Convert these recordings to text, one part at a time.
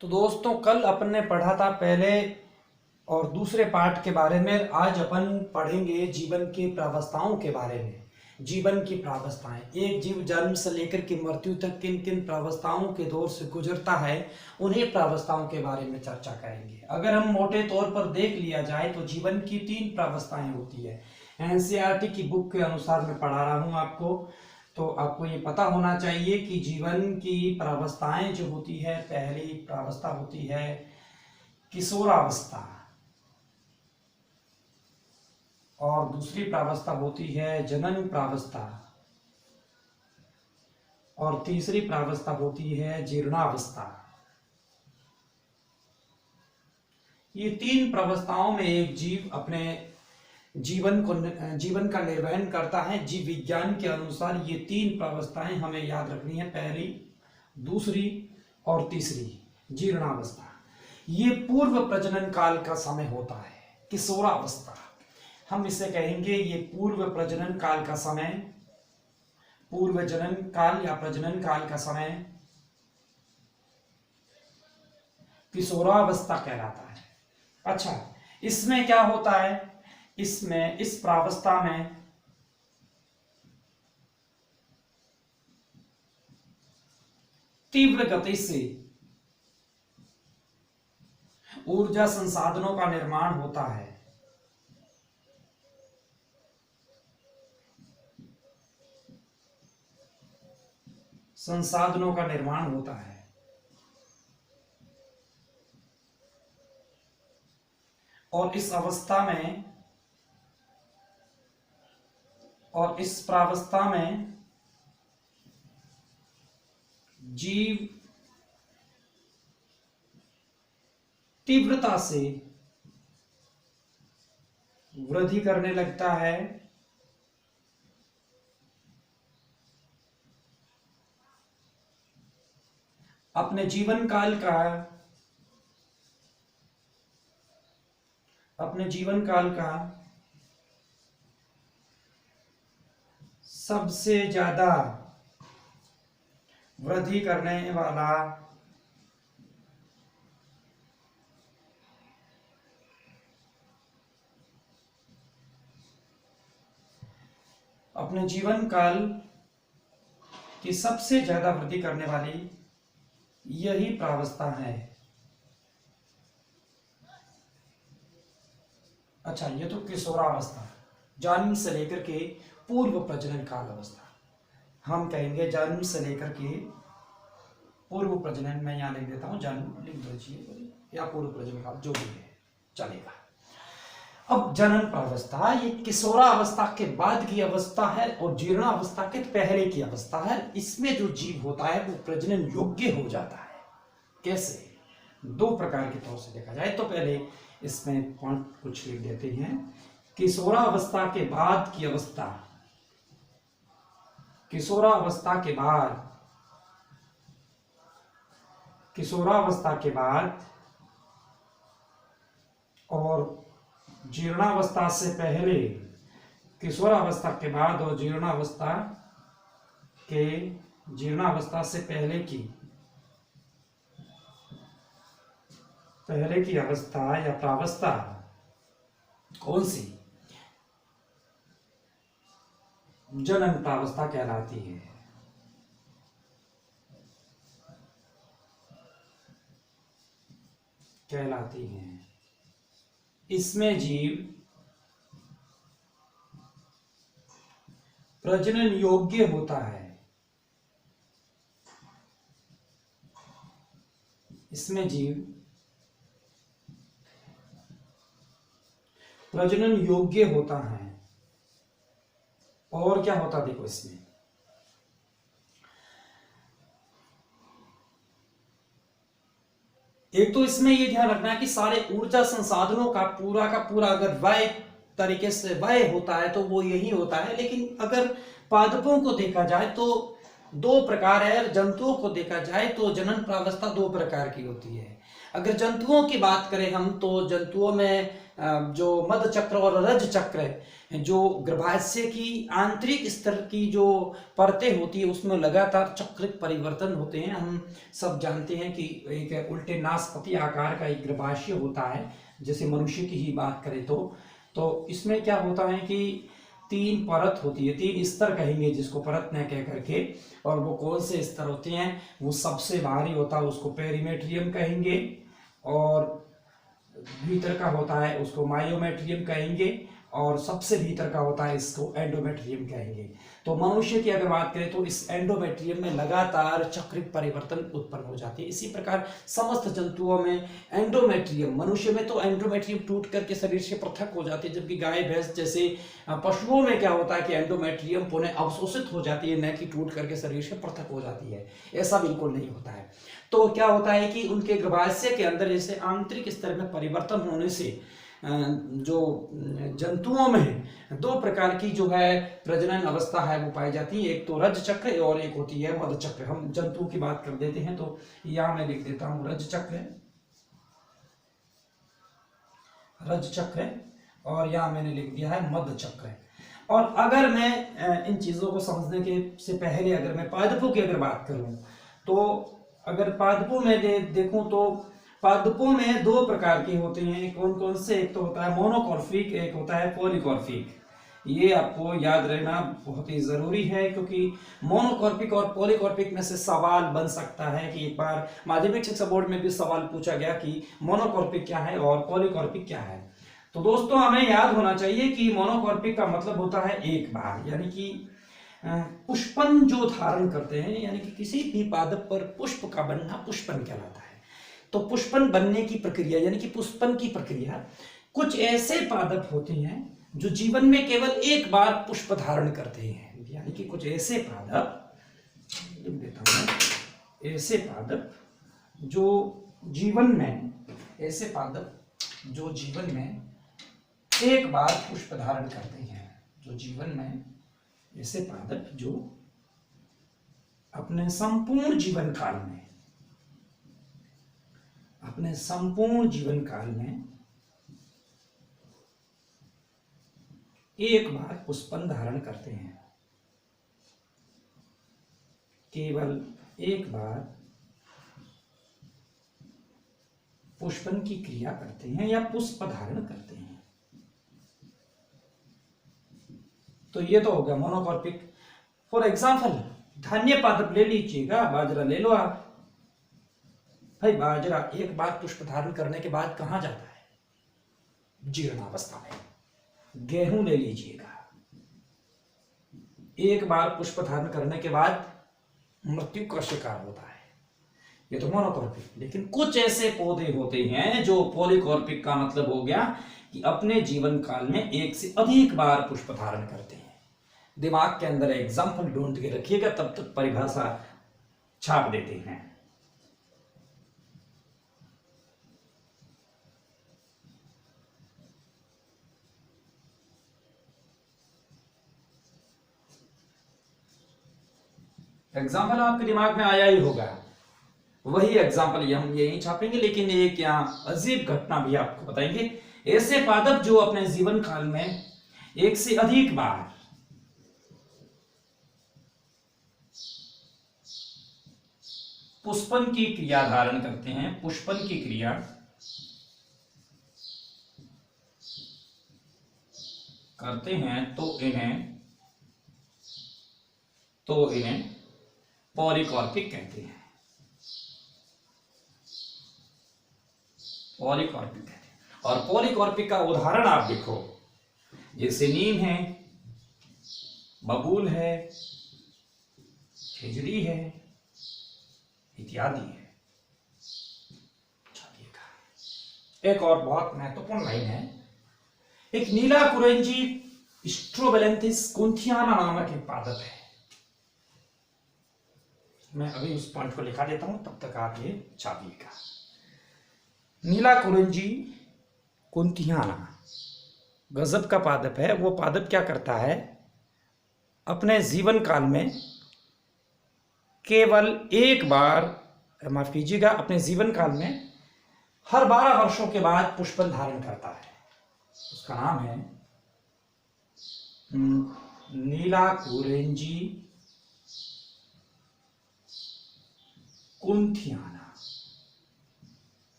तो दोस्तों कल अपन ने पढ़ा था पहले और दूसरे पार्ट के बारे में। आज अपन पढ़ेंगे जीवन की प्रावस्थाओं के बारे में। जीवन की प्रावस्थाएं, एक जीव जन्म से लेकर के मृत्यु तक किन किन प्रावस्थाओं के दौर से गुजरता है, उन्हीं प्रावस्थाओं के बारे में चर्चा करेंगे। अगर हम मोटे तौर पर देख लिया जाए तो जीवन की 3 प्रावस्थाएं होती है। एनसीईआरटी की बुक के अनुसार मैं पढ़ा रहा हूं आपको, तो आपको ये पता होना चाहिए कि जीवन की प्रावस्थाएं जो होती है, पहली प्रावस्था होती है किशोरावस्था और दूसरी प्रावस्था होती है जनन प्रावस्था और तीसरी प्रावस्था होती है जीर्णावस्था। ये 3 प्रावस्थाओं में एक जीव अपने जीवन का निर्वहन करता है। जीव विज्ञान के अनुसार ये 3 प्रावस्थाएं हमें याद रखनी है, पहली, दूसरी और तीसरी। जीर्णावस्था ये पूर्व प्रजनन काल का समय होता है। किशोरावस्था हम इसे कहेंगे ये पूर्व प्रजनन काल का समय, पूर्व जनन काल या प्रजनन काल का समय किशोरावस्था कहलाता है। अच्छा, इसमें क्या होता है? इसमें इस प्रावस्था में तीव्र गति से ऊर्जा संसाधनों का निर्माण होता है। संसाधनों का निर्माण होता है और इस अवस्था में और इस प्रावस्था में जीव तीव्रता से वृद्धि करने लगता है अपने जीवन काल का सबसे ज्यादा वृद्धि करने वाला अपने जीवन काल की सबसे ज्यादा वृद्धि करने वाली यही प्रावस्था है। अच्छा, ये तो किशोरावस्था, जन्म से लेकर के पूर्व प्रजनन काल अवस्था। हम कहेंगे जन्म से लेकर के पूर्व प्रजनन, मैं यहां लिख देता हूं, जन्म लिख दीजिए या पूर्व प्रजनन काल, जो भी है चलेगा। अब जनन प्रावस्था ये किशोरावस्था के बाद की अवस्था है और जीर्णावस्था के पहले की अवस्था है। इसमें जो जीव होता है वो प्रजनन योग्य हो जाता है। कैसे? 2 प्रकार के तौर से देखा जाए तो पहले इसमें पॉइंट कुछ लिख देते हैं। किशोरावस्था के बाद की अवस्था, किशोरावस्था के बाद और जीर्णावस्था से पहले, किशोरावस्था के बाद और जीर्णावस्था से पहले की अवस्था या प्रावस्था कौन सी? जनन प्रावस्था कहलाती है। इसमें जीव प्रजनन योग्य होता है। इसमें जीव प्रजनन योग्य होता है। और क्या होता, देखो इसमें एक तो इसमें ये ध्यान रखना है कि सारे ऊर्जा संसाधनों का पूरा अगर व्यय होता है तो वो यही होता है। लेकिन अगर पादपों को देखा जाए तो दो प्रकार है। जंतुओं को देखा जाए तो जनन प्रावस्था दो प्रकार की होती है। अगर जंतुओं की बात करें हम तो जंतुओं में जो मध चक्र और रज चक्र है, जो गर्भाशय की आंतरिक स्तर की जो परतें होती है उसमें लगातार चक्रिक परिवर्तन होते हैं। हम सब जानते हैं कि एक उल्टे नासपति आकार का एक गर्भाशय होता है, जैसे मनुष्य की ही बात करें तो इसमें क्या होता है कि तीन परत होती है, तीन स्तर कहेंगे जिसको परत न कह करके। और वो कौन से स्तर होते हैं? वो सबसे बाहरी होता है उसको पेरीमेट्रियम कहेंगे, और भीतर का होता है उसको मायोमेट्रियम कहेंगे, और सबसे भीतर का होता है इसको एंडोमेट्रियम कहेंगे। तो मनुष्य की अगर बात करें तो इस एंडोमेट्रियम में लगातार चक्रिक परिवर्तन उत्पन्न हो जाती है। इसी प्रकार समस्त जंतुओं में एंडोमेट्रियम, मनुष्य में तो एंडोमेट्रियम टूट करके शरीर से पृथक हो जाती है, जबकि गाय भैंस जैसे पशुओं में क्या होता है कि एंडोमेट्रियम पुनः अवशोषित हो जाती है, न कि टूट करके शरीर से पृथक हो जाती है। ऐसा बिल्कुल नहीं होता है। तो क्या होता है कि उनके गर्भाशय के अंदर जैसे आंतरिक स्तर में परिवर्तन होने से जो जंतुओं में दो प्रकार की जो है प्रजनन अवस्था है वो पाई जाती है। एक तो रज चक्र और एक होती है मध चक्र। हम जंतुओं की बात कर देते हैं तो यहां मैं लिख देता हूं रज चक्र, रज चक्र, और यहां मैंने लिख दिया है मध चक्र। और अगर मैं इन चीजों को समझने के से पहले अगर मैं पादपों की अगर बात करूं तो अगर पादपों में देखूं तो पादपों में दो प्रकार के होते हैं। कौन कौन से? एक तो होता है मोनोकॉर्पिक, एक होता है पॉलीकॉर्पिक। ये आपको याद रहना बहुत ही जरूरी है, क्योंकि मोनोकॉर्पिक और पॉलीकॉर्पिक में से सवाल बन सकता है कि एक बार माध्यमिक शिक्षा बोर्ड में भी सवाल पूछा गया कि मोनोकॉर्पिक क्या है और पॉलीकॉर्पिक क्या है। तो दोस्तों हमें याद होना चाहिए कि मोनोकॉर्पिक का मतलब होता है एक बार, यानी कि पुष्पन जो धारण करते हैं, यानी कि किसी भी पादप पर पुष्प का बनना पुष्पन कहलाता है। तो पुष्पन बनने की प्रक्रिया यानी कि पुष्पन की प्रक्रिया, कुछ ऐसे पादप होते हैं जो जीवन में केवल एक बार पुष्प धारण करते हैं। यानी कि कुछ ऐसे पादप, लिख देता हूं, ऐसे पादप जो जीवन में, ऐसे पादप जो जीवन में एक बार पुष्प धारण करते हैं, जो जीवन में, ऐसे पादप जो अपने संपूर्ण जीवन काल में, अपने संपूर्ण जीवन काल में एक बार पुष्पन धारण करते हैं, केवल एक बार पुष्पन की क्रिया करते हैं या पुष्प धारण करते हैं। तो ये तो हो गया मोनोकॉर्पिक। फॉर एग्जाम्पल धान्य पादप ले लीजिएगा, बाजरा ले लो आप। भाई बाजरा एक बार पुष्प धारण करने के बाद कहां जाता है? जीर्णावस्था में। गेहूं ले लीजिएगा, एक बार पुष्प धारण करने के बाद मृत्यु का शिकार होता है। ये तो मोनोकॉर्पिक। लेकिन कुछ ऐसे पौधे होते हैं जो पॉलीकॉर्पिक का मतलब हो गया कि अपने जीवन काल में एक से अधिक बार पुष्प धारण करते हैं। दिमाग के अंदर एग्जाम्पल ढूंढ के रखिएगा, तब तक परिभाषा छाप देते हैं। एग्जाम्पल आपके दिमाग में आया ही होगा, वही एग्जाम्पल हम यही छापेंगे। लेकिन एक यहाँ अजीब घटना भी आपको बताएंगे। ऐसे पादप जो अपने जीवन काल में एक से अधिक बार पुष्पन की क्रिया धारण करते हैं, पुष्पन की क्रिया करते हैं, तो इन्हें पॉलीकॉर्पिक कहते हैं। पॉलीकॉर्पिक कहते हैं। और पॉलीकॉर्पिक का उदाहरण आप देखो, जैसे नीम है, बबूल है, खिजड़ी है, इत्यादि है। एक और बहुत महत्वपूर्ण लाइन है, एक नीला कुरेंजी स्ट्रोबेलेंथिस कुंथियाना नामक एक पादप है। मैं अभी उस पॉइंट को लिखा देता हूं, तब तक आप ये छापिएगा। नीला कुरेंजी कुंथियाना गजब का पादप है। वो पादप क्या करता है? अपने जीवन काल में केवल एक बार, माफ कीजिएगा, अपने जीवन काल में हर 12 वर्षों के बाद पुष्पन धारण करता है। उसका नाम है नीलाकुरेंजी कुंथियाना।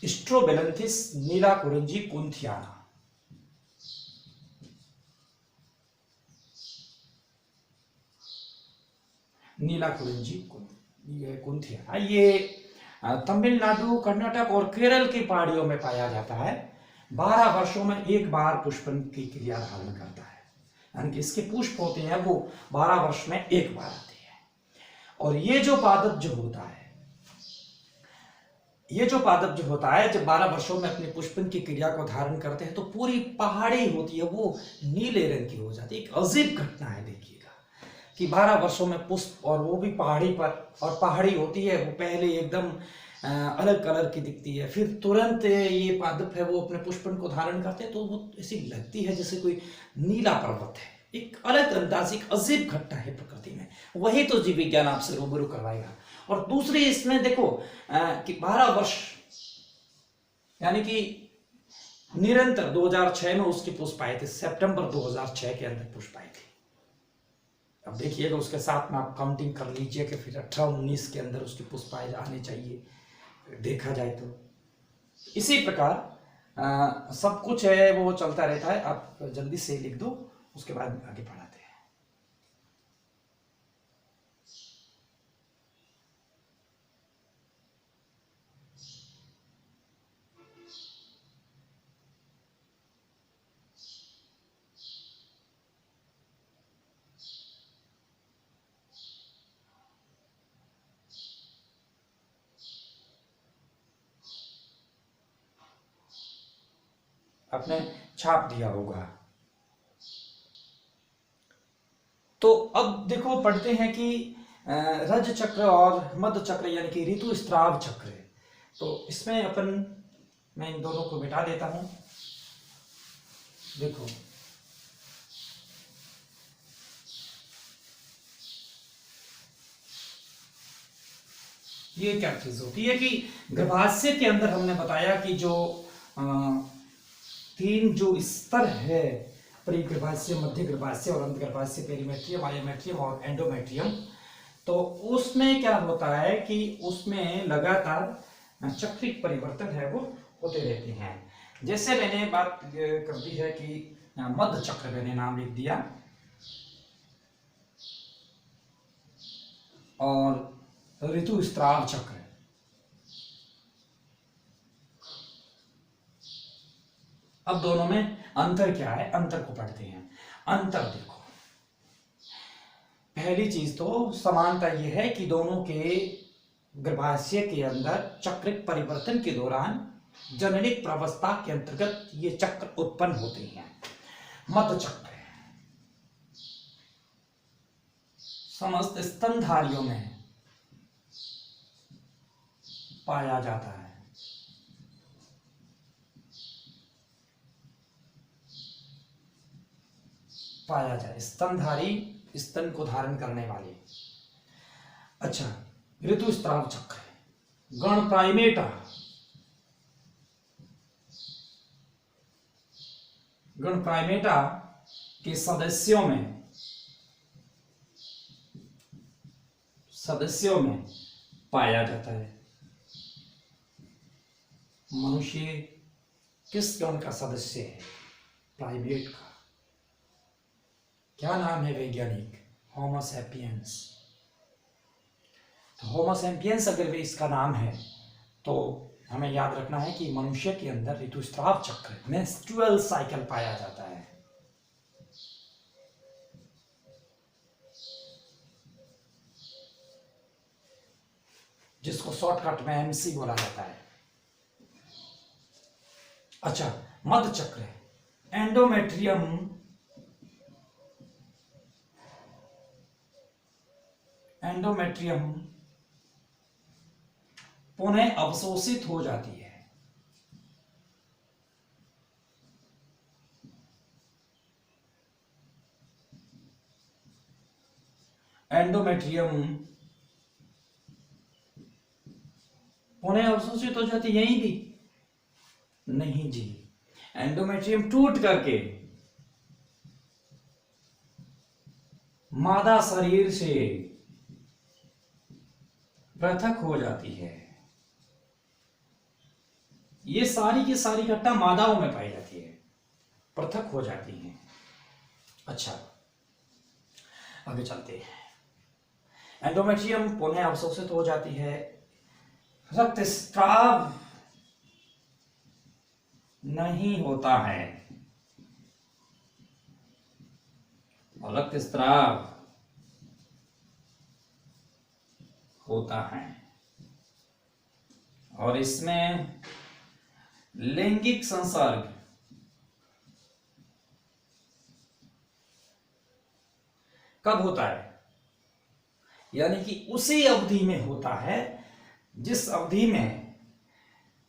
स्ट्रोबेलंथिस नीलाकुरेंजी कुंथियाना। नीलाकुरेंजी कुंथियाना ये तमिलनाडु, कर्नाटक और केरल की पहाड़ियों में पाया जाता है। 12 वर्षों में एक बार पुष्पन की क्रिया धारण करता है, यानी कि इसके पुष्प होते हैं वो 12 वर्ष में एक बार आते हैं। और ये जो पादप जो होता है, जब 12 वर्षों में अपने पुष्पन की क्रिया को धारण करते हैं तो पूरी पहाड़ी होती है वो नीले रंग की हो जाती है। एक अजीब घटना है, देखिएगा कि 12 वर्षों में पुष्प, और वो भी पहाड़ी पर, और पहाड़ी होती है वो पहले एकदम अलग कलर की दिखती है, फिर तुरंत ये पादप है वो अपने पुष्पन को धारण करते हैं तो वो ऐसी लगती है जैसे कोई नीला पर्वत है। एक अलग अंदाज, एक अजीब घटना है प्रकृति में, वही तो जीव विज्ञान आपसे रूबरू करवाएगा। और दूसरी इसमें देखो कि 12 वर्ष यानी कि निरंतर 2006 में उसके पुष्प आए थे, सितंबर 2006 के अंदर पुष्प आए थे। अब देखिएगा उसके साथ में आप काउंटिंग कर लीजिए कि फिर 18-19 के अंदर उसके पुष्प आने चाहिए, देखा जाए तो। इसी प्रकार सब कुछ है वो चलता रहता है। आप जल्दी से लिख दो, उसके बाद आगे पढ़ाते हैं। आपने छाप दिया होगा। तो अब देखो पढ़ते हैं कि रज चक्र और मध्य चक्र यानी कि ऋतुस्राव चक्र। तो इसमें मैं इन दोनों को मिटा देता हूं। देखो ये क्या चीज होती है कि गर्भाशय के अंदर हमने बताया कि जो 3 जो स्तर है, परिगर्भाशय, मध्य गर्भाशय और अंत गर्भाशय, पेरीमेट्रियम, आयोमेट्रियम और एंडोमेट्रियम। तो उसमें क्या होता है कि उसमें लगातार चक्रिक परिवर्तन है वो होते रहते हैं। जैसे मैंने बात कर दी है कि मध्य चक्र मैंने नाम लिख दिया, और ऋतुस्राव चक्र। अब दोनों में अंतर क्या है, अंतर को पढ़ते हैं। अंतर देखो, पहली चीज तो समानता यह है कि दोनों के गर्भाशय के अंदर चक्रिक परिवर्तन के दौरान जननिक प्रावस्था के अंतर्गत ये चक्र उत्पन्न होते हैं। मध्य चक्र समस्त स्तनधारियों में पाया जाता है। पाया जाए स्तनधारी, स्तन को धारण करने वाले। अच्छा, ऋतुस्राव चक्र, गण प्राइमेटा, गण प्राइमेटा के सदस्यों में पाया जाता है। मनुष्य किस गण का सदस्य है? प्राइमेट का। क्या नाम है वैज्ञानिक? Homo sapiens. तो होमो सैपियंस अगर वे इसका नाम है तो हमें याद रखना है कि मनुष्य के अंदर ऋतुस्राव चक्र, मेंस्ट्रुअल साइकिल पाया जाता है। जिसको शॉर्टकट में एमसी बोला जाता है। अच्छा, मध्य चक्र, एंडोमेट्रियम पुनः अवशोषित हो जाती है। एंडोमेट्रियम पुनः अवशोषित हो जाती, यहीं भी नहीं जी, एंडोमेट्रियम टूट करके मादा शरीर से पृथक हो जाती है। ये सारी की सारी घटना मादाओं में पाई जाती है, पृथक हो जाती है। अच्छा, आगे चलते हैं। एंडोमेट्रियम पुनः अवशोषित हो जाती है, रक्तस्राव नहीं होता है, रक्तस्राव होता है, और इसमें लैंगिक संसर्ग कब होता है, यानी कि उसी अवधि में होता है जिस अवधि में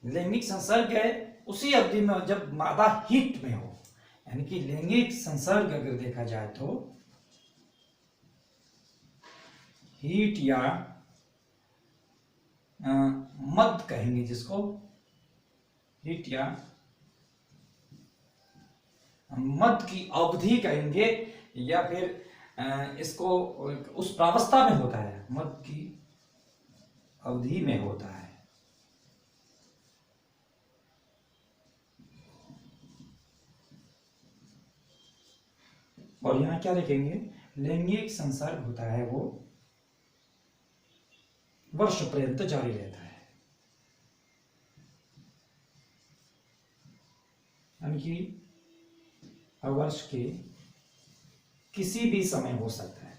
लैंगिक संसर्ग है, उसी अवधि में जब मादा हीट में हो। यानी कि लैंगिक संसर्ग अगर देखा जाए तो हीट या मद कहेंगे जिसको, हीट या मद की अवधि कहेंगे, या फिर इसको उस प्रावस्था में होता है, मद की अवधि में होता है। और यहां क्या देखेंगे, लैंगिक संसर्ग होता है वो वर्ष पर्यंत जारी रहता है, यानी कि वर्ष के किसी भी समय हो सकता है।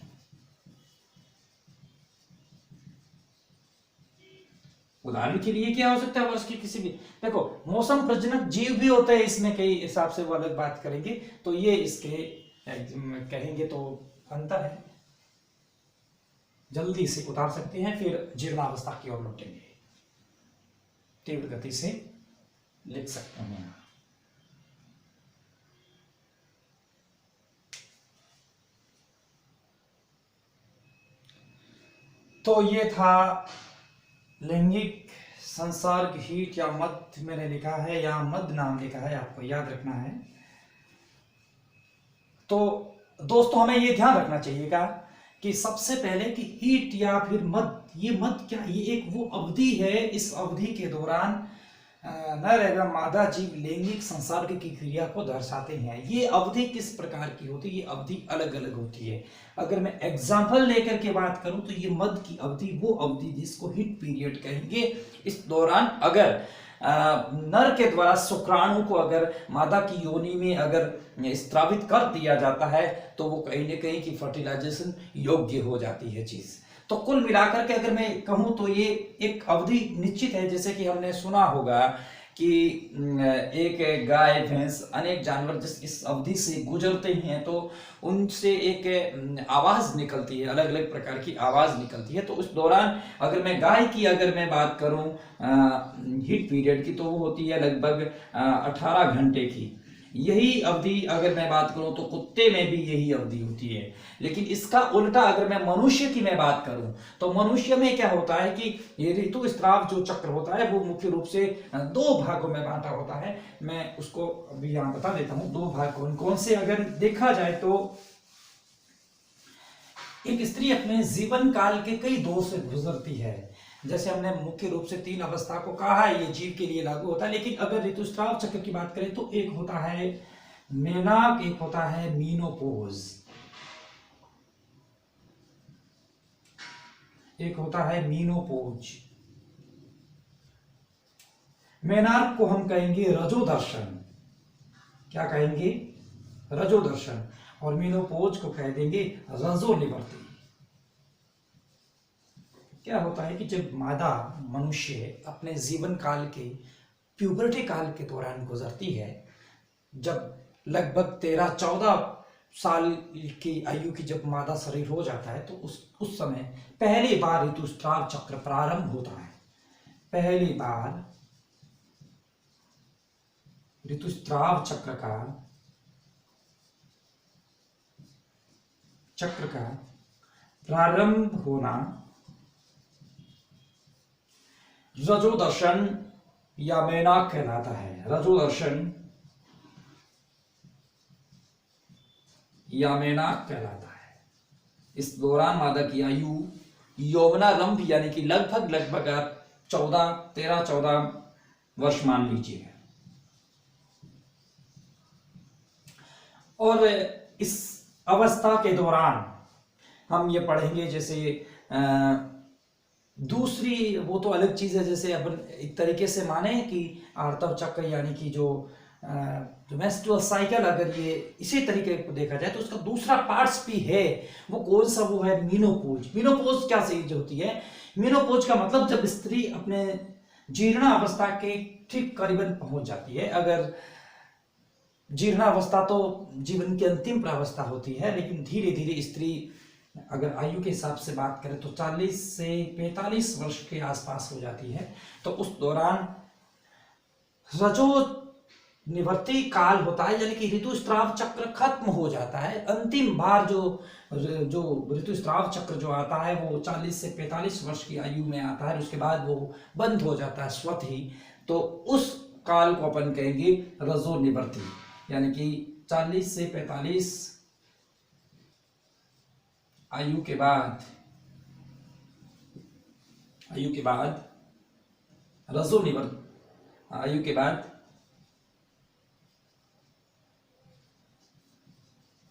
उदाहरण के लिए क्या हो सकता है, वर्ष के किसी भी, देखो मौसम प्रजनक जीव भी होते हैं इसमें, कई हिसाब से वो अलग बात करेंगे, तो ये इसके कहेंगे तो अंतर है। जल्दी से उतार सकते हैं, फिर जीर्णावस्था की ओर लौटेंगे, तीव्र गति से लिख सकते हैं। तो ये था लैंगिक संसर्ग, हीट या मद मैंने लिखा है, या मद नाम लिखा है, आपको याद रखना है। तो दोस्तों हमें ये ध्यान रखना चाहिएगा कि सबसे पहले कि हीट या फिर मद, ये मद क्या, ये एक वो अवधि है, इस अवधि के दौरान नर एवं मादा जीव लैंगिक संसर्ग की क्रिया को दर्शाते हैं। ये अवधि किस प्रकार की होती है, ये अवधि अलग अलग होती है। अगर मैं एग्जाम्पल लेकर के बात करूं तो ये मद की अवधि वो अवधि जिसको हीट पीरियड कहेंगे, इस दौरान अगर नर के द्वारा शुक्राणु को अगर मादा की योनि में अगर स्त्रावित कर दिया जाता है तो वो कहीं ना कहीं की फर्टिलाइजेशन योग्य हो जाती है चीज। तो कुल मिलाकर के अगर मैं कहूं तो ये एक अवधि निश्चित है, जैसे कि हमने सुना होगा कि एक गाय भैंस अनेक जानवर जिस इस अवधि से गुजरते हैं तो उनसे एक आवाज निकलती है, अलग अलग प्रकार की आवाज निकलती है। तो उस दौरान अगर मैं गाय की अगर मैं बात करूं हीट पीरियड की, तो वो होती है लगभग 18 घंटे की। यही अवधि अगर मैं बात करूं तो कुत्ते में भी यही अवधि होती है। लेकिन इसका उल्टा अगर मैं मनुष्य की मैं बात करूं तो मनुष्य में क्या होता है कि ये ऋतुस्राव जो चक्र होता है वो मुख्य रूप से 2 भागों में बांटा होता है। मैं उसको अभी यहां बता देता हूं 2 भाग कौन कौन से। अगर देखा जाए तो एक स्त्री अपने जीवन काल के कई दौर से गुजरती है, जैसे हमने मुख्य रूप से 3 अवस्था को कहा है, ये जीव के लिए लागू होता है। लेकिन अगर ऋतुस्राव चक्र की बात करें तो एक होता है मेनाक, एक होता है मीनोपोज, एक होता है मीनोपोज। मेनार्क को हम कहेंगे रजोदर्शन, क्या कहेंगे, रजोदर्शन, और मीनोपोज को कह देंगे रजोनिवृत्ति। क्या होता है कि जब मादा मनुष्य अपने जीवन काल के प्यूबर्टी काल के दौरान गुजरती है, जब लगभग 13-14 साल की आयु की जब मादा शरीर हो जाता है तो उस समय पहली बार ऋतुस्राव चक्र प्रारंभ होता है। पहली बार ऋतुस्राव चक्र का प्रारंभ होना रजोदर्शन या मैनाक कहलाता है। रजोदर्शन या मैनाक कहलाता है। इस दौरान मादा की आयु यौवनारंभ यानी कि लगभग आप 13-14 वर्ष मान लीजिए। और इस अवस्था के दौरान हम ये पढ़ेंगे, जैसे दूसरी वो तो अलग चीज है, जैसे अपन एक तरीके से माने कि आर्तव चक्र यानी कि जो मेंस्ट्रुअल साइकिल, अगर ये इसी तरीके को देखा जाए तो उसका दूसरा पार्ट्स भी है। वो कौन सा? वो है मीनोपोज। मीनोपोज क्या चीज होती है? मीनोपोज का मतलब जब स्त्री अपने जीर्णावस्था के ठीक करीबन पहुंच जाती है। अगर जीर्णावस्था तो जीवन की अंतिम प्रावस्था होती है, लेकिन धीरे धीरे स्त्री अगर आयु के हिसाब से बात करें तो 40 से 45 वर्ष के आसपास हो जाती है। तो उस दौरान रजो निवर्ती काल होता है, यानी कि ऋतुस्राव चक्र खत्म हो जाता है। अंतिम बार जो ऋतुस्राव चक्र जो आता है वो 40 से 45 वर्ष की आयु में आता है, उसके बाद वो बंद हो जाता है स्वतः ही। तो उस काल को अपन कहेंगे रजो निवर्ती, यानी कि 40 से 45 आयु के बाद रजो निवर्ती आयु के बाद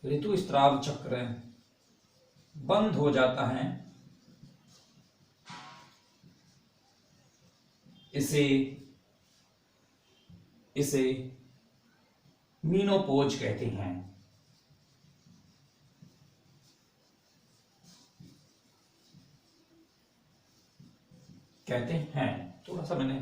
ऋतुस्राव चक्र बंद हो जाता है। इसे मीनोपोज कहते हैं। थोड़ा सा मैंने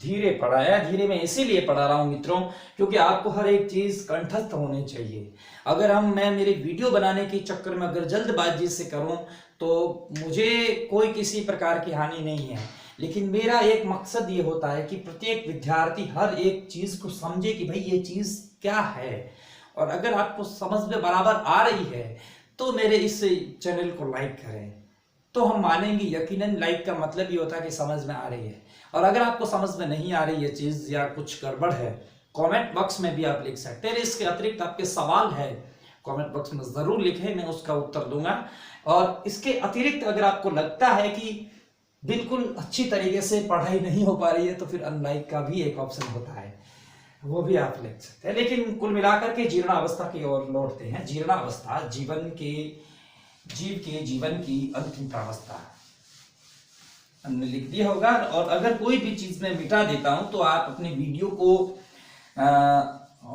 धीरे पढ़ा है, धीरे मैं इसीलिए पढ़ा रहा हूं मित्रों, क्योंकि आपको हर एक चीज कंठस्थ होनी चाहिए। अगर मैं मेरे वीडियो बनाने के चक्कर में अगर जल्दबाजी से करूं तो मुझे कोई किसी प्रकार की हानि नहीं है, लेकिन मेरा एक मकसद ये होता है कि प्रत्येक विद्यार्थी हर एक चीज को समझे कि भाई ये चीज क्या है। और अगर आपको समझ में बराबर आ रही है तो मेरे इस चैनल को लाइक करें, तो हम मानेंगे। यकीनन लाइक का मतलब ये होता है कि समझ में आ रही है। और अगर आपको समझ में नहीं आ रही है चीज या कुछ गड़बड़ है, कमेंट बॉक्स में भी आप लिख सकते हैं। इसके अतिरिक्त आपके सवाल है कमेंट बॉक्स में जरूर लिखें, मैं उसका उत्तर दूंगा। और इसके अतिरिक्त अगर आपको लगता है कि बिल्कुल अच्छी तरीके से पढ़ाई नहीं हो पा रही है तो फिर अनलाइक का भी एक ऑप्शन होता है, वो भी आप लिख सकते हैं। लेकिन कुल मिलाकर के जीर्णावस्था की ओर लौटते हैं। जीर्णावस्था जीव के जीवन की अंतिम प्रावस्था हमने लिख दिया होगा। और अगर कोई भी चीज में मिटा देता हूं तो आप अपने वीडियो को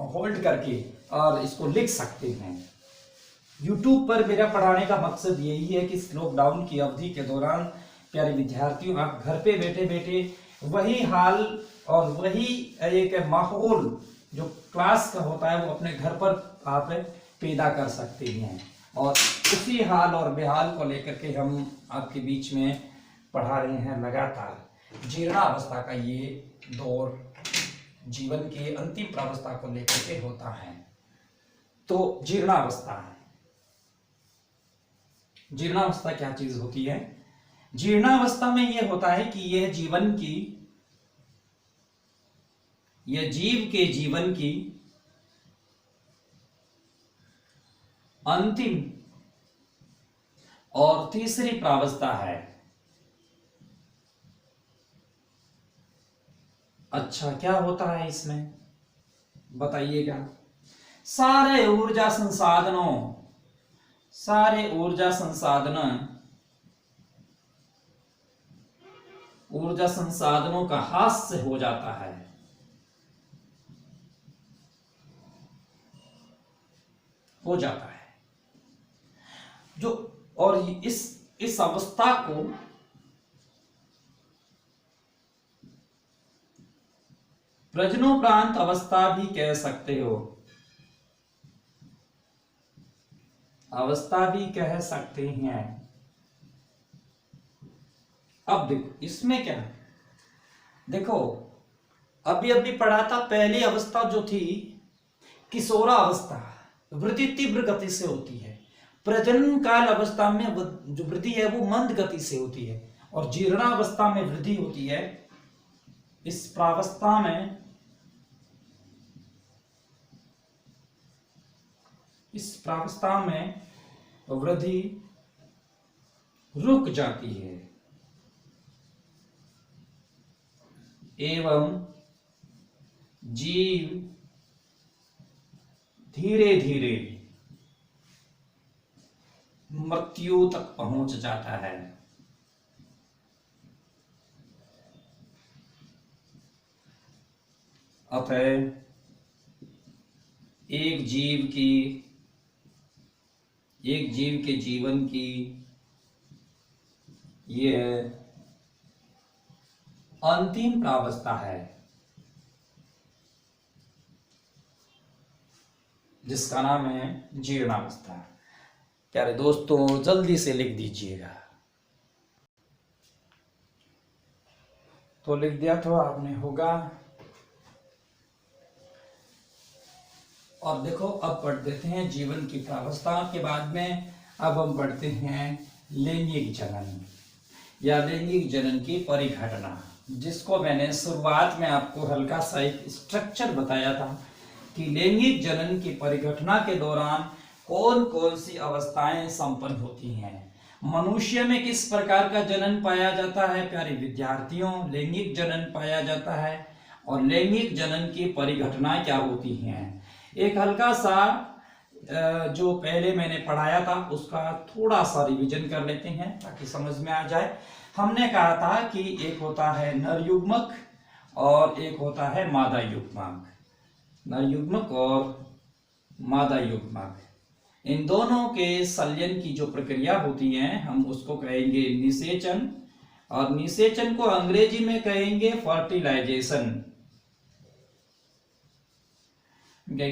होल्ड करके और इसको लिख सकते हैं। YouTube पर मेरा पढ़ाने का मकसद यही है कि इस लॉकडाउन की अवधि के दौरान प्यारे विद्यार्थियों, आप घर पे बैठे बैठे वही हाल और वही एक माहौल जो क्लास का होता है वो अपने घर पर आप पैदा कर सकते हैं। और उसी हाल और बेहाल को लेकर के हम आपके बीच में पढ़ा रहे हैं लगातार। जीर्णावस्था का ये दौर जीवन के अंतिम प्रावस्था को लेकर के होता है। तो जीर्णावस्था क्या चीज होती है? जीर्णावस्था में यह होता है कि यह जीव के जीवन की अंतिम और तीसरी प्रावस्था है। अच्छा, क्या होता है इसमें बताइएगा? सारे ऊर्जा संसाधनों का हास्य हो जाता है। जो और इस अवस्था को प्रजनोपरांत अवस्था भी कह सकते हो। अवस्था भी कह सकते हैं। अब देखो इसमें क्या है, देखो अभी पढ़ा था। पहली अवस्था जो थी किशोरा अवस्था, वृद्धि तीव्र गति से होती है। प्रजनन काल अवस्था में जो वृद्धि है वो मंद गति से होती है, और जीर्णावस्था में वृद्धि होती है। इस प्रावस्था में वृद्धि रुक जाती है एवं जीव धीरे धीरे मृत्यु तक पहुंच जाता है। अतः एक जीव के जीवन की यह अंतिम प्रावस्था है, जिसका नाम है जीर्णावस्था। प्यारे दोस्तों, जल्दी से लिख दीजिएगा। तो लिख दिया तो आपने होगा। और देखो, अब पढ़ देते हैं जीवन की प्रावस्था के बाद में। अब हम पढ़ते हैं लैंगिक जनन या लैंगिक जनन की परिघटना, जिसको मैंने शुरुआत में आपको हल्का सा एक स्ट्रक्चर बताया था कि लैंगिक जनन की परिघटना के दौरान कौन कौन सी अवस्थाएं संपन्न होती हैं। मनुष्य में किस प्रकार का जनन पाया जाता है प्यारे विद्यार्थियों, लैंगिक जनन पाया जाता है, और लैंगिक जनन की परिघटना क्या होती हैं। एक हल्का सा जो पहले मैंने पढ़ाया था उसका थोड़ा सा रिवीजन कर लेते हैं ताकि समझ में आ जाए। हमने कहा था कि एक होता है नर युग्मक और एक होता है मादा युग्मक। नर युग्मक और मादा युग्मक, इन दोनों के संलयन की जो प्रक्रिया होती है हम उसको कहेंगे निषेचन, और निषेचन को अंग्रेजी में कहेंगे फर्टिलाइजेशन।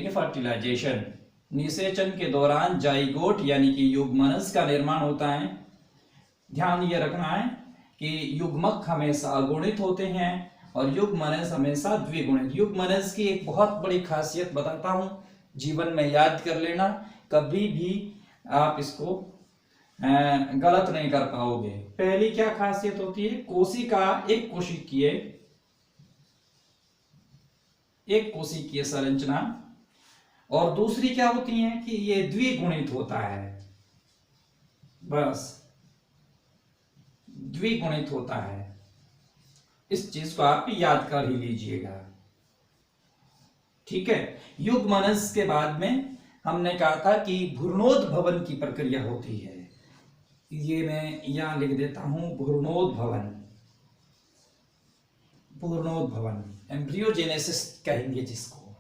फर्टिलाइजेशन। निषेचन के दौरान जाइगोट यानी कि युग्मनज का निर्माण होता है। ध्यान ये रखना है कि युग्मक हमेशा अगुणित होते हैं और युग्मनज हमेशा द्विगुणित। युग्मनज की एक बहुत बड़ी खासियत बताता हूं, जीवन में याद कर लेना, कभी भी आप इसको गलत नहीं कर पाओगे। पहली क्या खासियत होती है, कोशिका एक कोशिकीय संरचना, और दूसरी क्या होती है कि ये द्विगुणित होता है। बस द्विगुणित होता है, इस चीज को आप याद कर ही लीजिएगा, ठीक है। युग्मनज के बाद में हमने कहा था कि भ्रूणोद्भवन की प्रक्रिया होती है। ये मैं यहां लिख देता हूं, भ्रूणोद्भवन एम्ब्रियोजेनेसिस कहेंगे जिसको,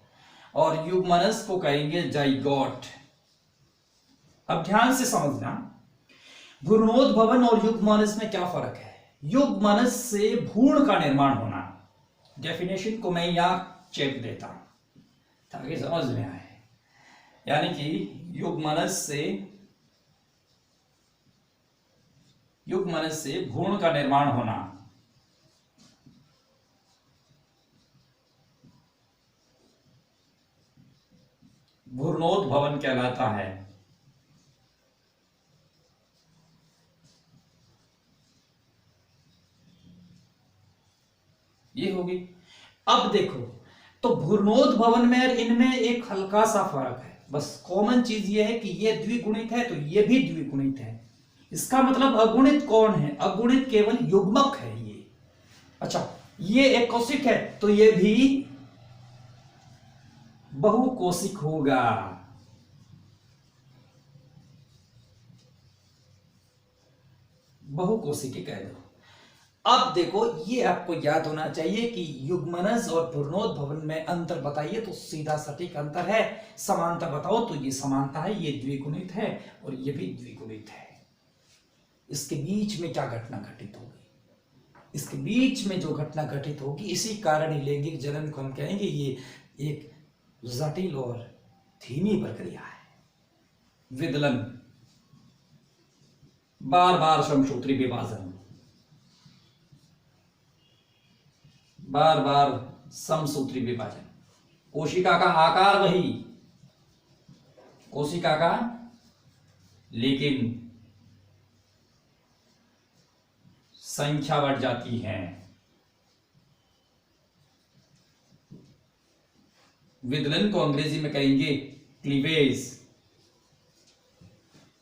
और युग्मनज को कहेंगे जाइगोट। अब ध्यान से समझना, भ्रूणोद्भवन और युग्मनज में क्या फर्क है। युग्मनज से भ्रूण का निर्माण होना, डेफिनेशन को मैं यहां चेप देता ताकि समझ में आए। यानी कि युग्मनज से भ्रूण का निर्माण होना, भ्रूणोद्भवन कहलाता है। ये होगी। अब देखो, तो भ्रूणोद्भवन में और इनमें एक हल्का सा फर्क है, बस कॉमन चीज ये है कि ये द्विगुणित है तो ये भी द्विगुणित है। इसका मतलब अगुणित कौन है, अगुणित केवल युग्मक है ये। अच्छा, ये एक कोशिक है तो ये भी बहुकोशिक होगा। बहुकोशिकी कह दो। अब देखो, ये आपको याद होना चाहिए कि युग्मनज और भ्रूणोद्भवन में अंतर बताइए तो सीधा सटीक अंतर है। समानता बताओ तो ये समानता है, ये द्विगुणित है और ये भी द्विगुणित है। इसके बीच में क्या घटना घटित होगी, इसके बीच में जो घटना घटित होगी, इसी कारण ही लैंगिक जनन को हम कहेंगे ये एक जटिल और धीमी प्रक्रिया है। विदलन, बार बार समसूत्री विभाजन, बार बार समसूत्री विभाजन। कोशिका का आकार वही, कोशिका का लेकिन संख्या बढ़ जाती है। विदलन को अंग्रेजी में कहेंगे क्लीवेज।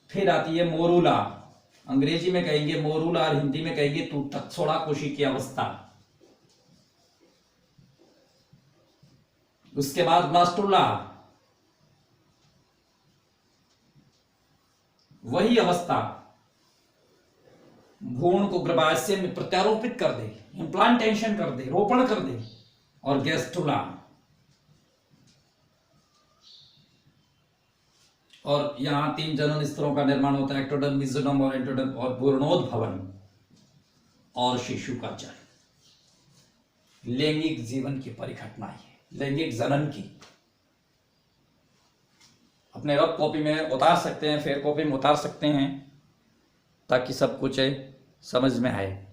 फिर आती है मोरूला, अंग्रेजी में कहेंगे मोरूला और हिंदी में कहेंगे तूतकछोड़ा कोशी की अवस्था। उसके बाद ब्लास्टुला, वही अवस्था भ्रूण को गर्भाशय में प्रत्यारोपित कर दे, इम्प्लांटेशन कर दे, रोपण कर दे। और गैस्ट्रुला, और यहां 3 जनन स्तरों का निर्माण होता है, एक्टोडर्म, मेसोडर्म और एंडोडर्म, और भ्रूणोद्भवन और शिशु का जन्म। लैंगिक जीवन की परिघटना है, लैंगिक जनन की। अपने रफ कॉपी में उतार सकते हैं, फेयर कॉपी में उतार सकते हैं, ताकि सब कुछ समझ में आए।